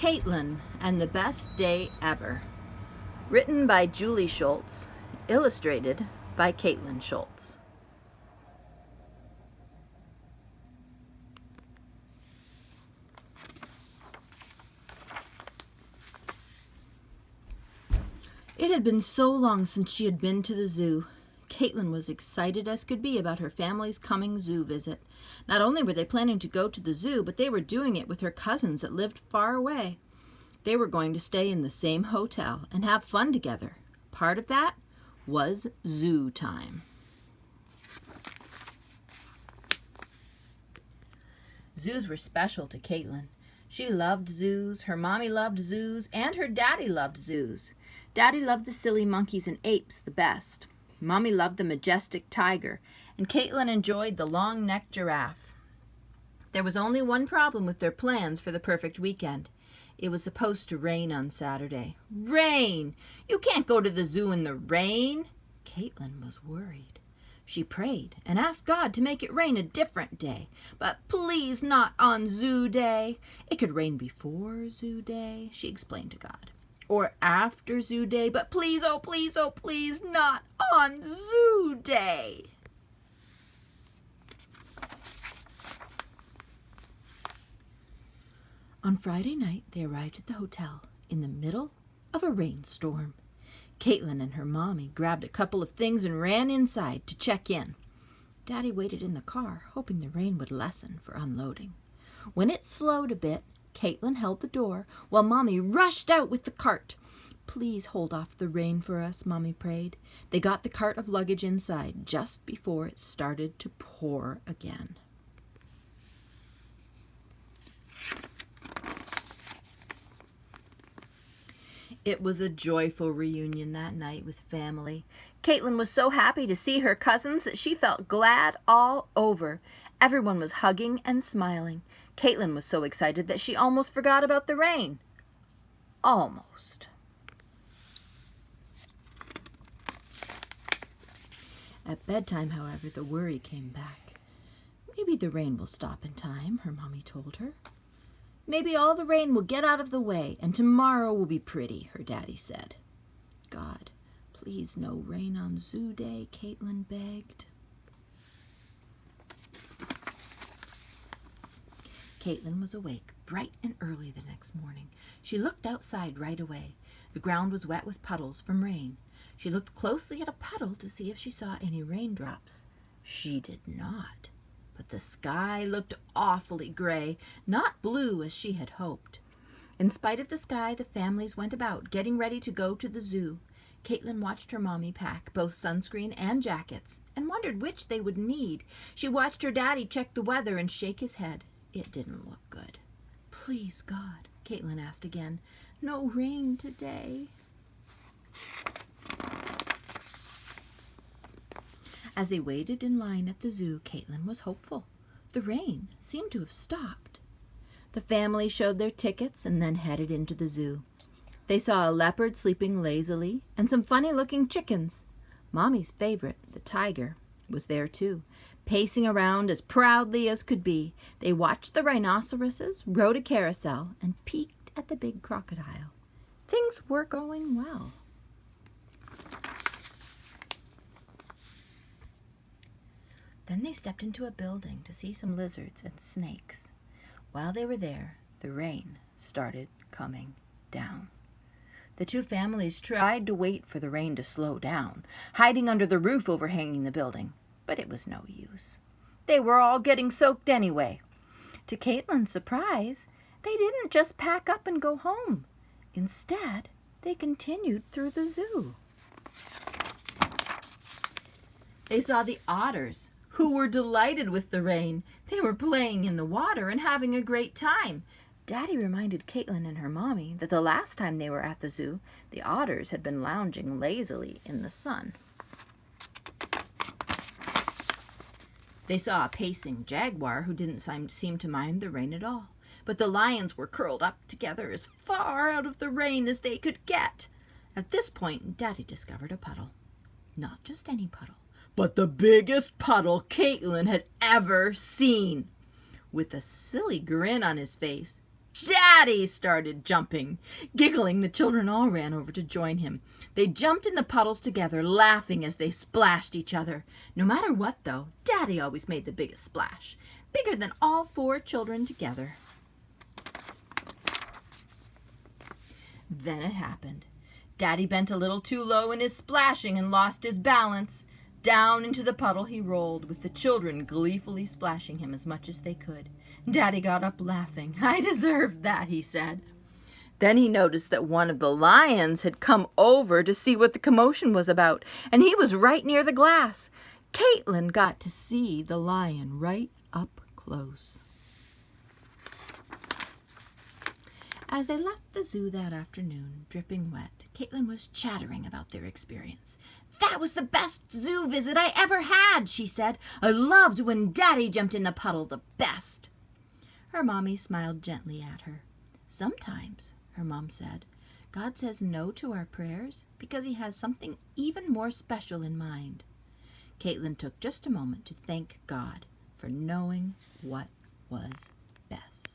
Caitlin and the Best Day Ever. Written by Julie Schultz. Illustrated by Caitlin Schultz. It had been so long since she had been to the zoo. Caitlin was excited as could be about her family's coming zoo visit. Not only were they planning to go to the zoo, but they were doing it with her cousins that lived far away. They were going to stay in the same hotel and have fun together. Part of that was zoo time. Zoos were special to Caitlin. She loved zoos, her mommy loved zoos, and her daddy loved zoos. Daddy loved the silly monkeys and apes the best. Mommy loved the majestic tiger, and Caitlin enjoyed the long-necked giraffe. There was only one problem with their plans for the perfect weekend. It was supposed to rain on Saturday. Rain! You can't go to the zoo in the rain! Caitlin was worried. She prayed and asked God to make it rain a different day, but please not on zoo day. It could rain before zoo day, she explained to God, or after zoo day, but please, oh please, oh please, not on zoo day. On Friday night, they arrived at the hotel in the middle of a rainstorm. Caitlin and her mommy grabbed a couple of things and ran inside to check in. Daddy waited in the car, hoping the rain would lessen for unloading. When it slowed a bit, Caitlin held the door while Mommy rushed out with the cart. Please hold off the rain for us, Mommy prayed. They got the cart of luggage inside just before it started to pour again. It was a joyful reunion that night with family. Caitlin was so happy to see her cousins that she felt glad all over. Everyone was hugging and smiling. Caitlin was so excited that she almost forgot about the rain. Almost. At bedtime, however, the worry came back. Maybe the rain will stop in time, her mommy told her. Maybe all the rain will get out of the way, and tomorrow will be pretty, her daddy said. God, please no rain on zoo day, Caitlin begged. Caitlin was awake bright and early the next morning. She looked outside right away. The ground was wet with puddles from rain. She looked closely at a puddle to see if she saw any raindrops. She did not. But the sky looked awfully gray, not blue as she had hoped. In spite of the sky, the families went about, getting ready to go to the zoo. Caitlin watched her mommy pack both sunscreen and jackets, and wondered which they would need. She watched her daddy check the weather and shake his head. It didn't look good. Please, God, Caitlin asked again, no rain today. As they waited in line at the zoo, Caitlin was hopeful. The rain seemed to have stopped. The family showed their tickets and then headed into the zoo. They saw a leopard sleeping lazily and some funny-looking chickens. Mommy's favorite, the tiger, was there too, pacing around as proudly as could be. They watched the rhinoceroses, rode a carousel, and peeked at the big crocodile. Things were going well. Then they stepped into a building to see some lizards and snakes. While they were there, the rain started coming down. The two families tried to wait for the rain to slow down, hiding under the roof overhanging the building, but it was no use. They were all getting soaked anyway. To Caitlin's surprise, they didn't just pack up and go home. Instead, they continued through the zoo. They saw the otters, who were delighted with the rain. They were playing in the water and having a great time. Daddy reminded Caitlin and her mommy that the last time they were at the zoo, the otters had been lounging lazily in the sun. They saw a pacing jaguar who didn't seem to mind the rain at all. But the lions were curled up together as far out of the rain as they could get. At this point, Daddy discovered a puddle. Not just any puddle, but the biggest puddle Caitlin had ever seen. With a silly grin on his face, Daddy started jumping. Giggling, the children all ran over to join him. They jumped in the puddles together, laughing as they splashed each other. No matter what, though, Daddy always made the biggest splash, bigger than all 4 children together. Then it happened. Daddy bent a little too low in his splashing and lost his balance. Down into the puddle he rolled, with the children gleefully splashing him as much as they could. Daddy got up laughing. "I deserved that," he said. Then he noticed that one of the lions had come over to see what the commotion was about, and he was right near the glass. Caitlin got to see the lion right up close. As they left the zoo that afternoon, dripping wet, Caitlin was chattering about their experience. "That was the best zoo visit I ever had," she said. "I loved when Daddy jumped in the puddle the best." Her mommy smiled gently at her. "Sometimes," her mom said, "God says no to our prayers because he has something even more special in mind." Caitlin took just a moment to thank God for knowing what was best.